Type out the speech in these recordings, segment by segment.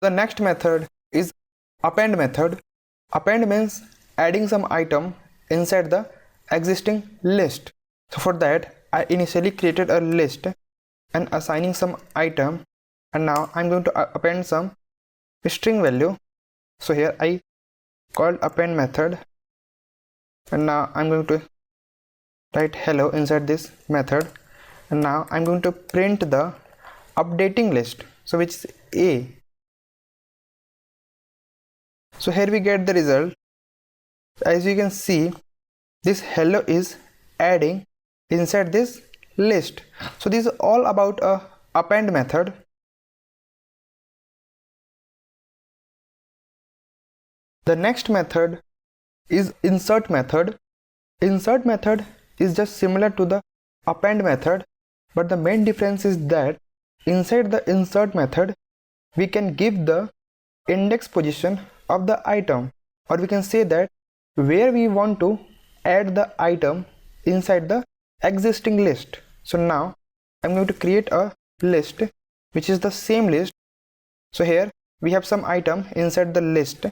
The next method is append method. Append means adding some item inside the existing list. So for that I initially created a list and assigning some item, and now I'm going to append some string value. So here I called append method, and now I'm going to write hello inside this method, and now I'm going to print the updating list, so which is A. So here we get the result. As you can see, this hello is adding inside this list. So this is all about a append method. The next method is insert method. Insert method is just similar to the append method, but the main difference is that inside the insert method we can give the index position of the item, or we can say that where we want to add the item inside the existing list. So now I'm going to create a list which is the same list. So here we have some item inside the list,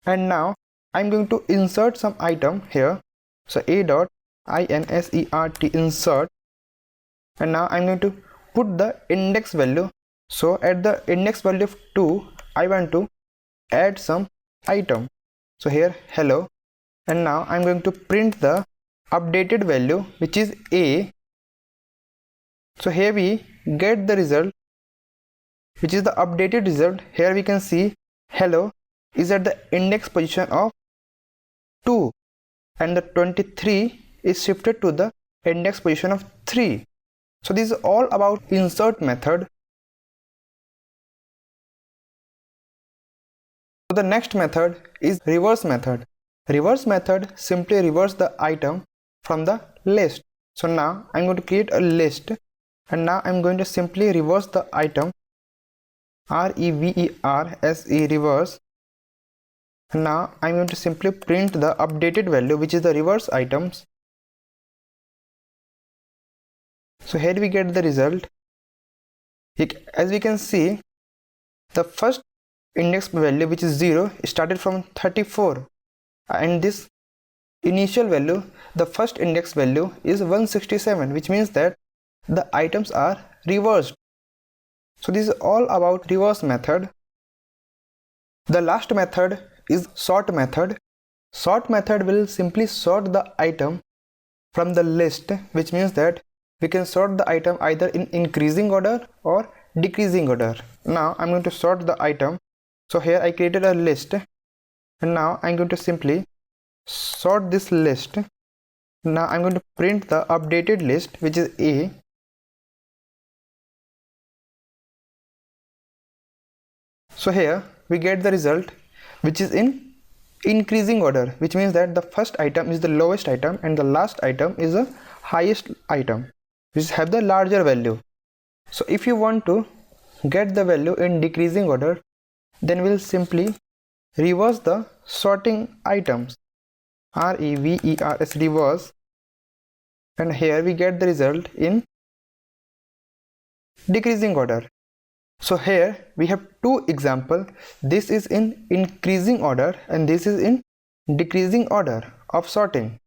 and now I'm going to insert some item here. So insert insert, and now I'm going to put the index value. So at the index value of 2 I want to add some item. So here hello, and now I'm going to print the updated value which is A. So here we get the result which is the updated result. Here we can see hello is at the index position of 2 and the 23 is shifted to the index position of 3. So this is all about insert method. So the next method is reverse method. Reverse method simply reverse the item from the list. So now I'm going to create a list, and now I'm going to simply reverse the item, reverse, reverse, and now I'm going to simply print the updated value which is the reverse items. So here we get the result. As we can see, the first index value which is 0 started from 34, and this initial value, the first index value is 167, which means that the items are reversed. So this is all about reverse method. The last method is sort method. Sort method will simply sort the item from the list, which means that we can sort the item either in increasing order or decreasing order. Now I'm going to sort the item. So here I created a list, and now I'm going to simply sort this list. Now I'm going to print the updated list which is A. So here we get the result which is in increasing order, which means that the first item is the lowest item and the last item is the highest item, which have the larger value. So if you want to get the value in decreasing order, then we'll simply reverse the sorting items, reverse, and here we get the result in decreasing order. So here we have two examples. This is in increasing order and this is in decreasing order of sorting.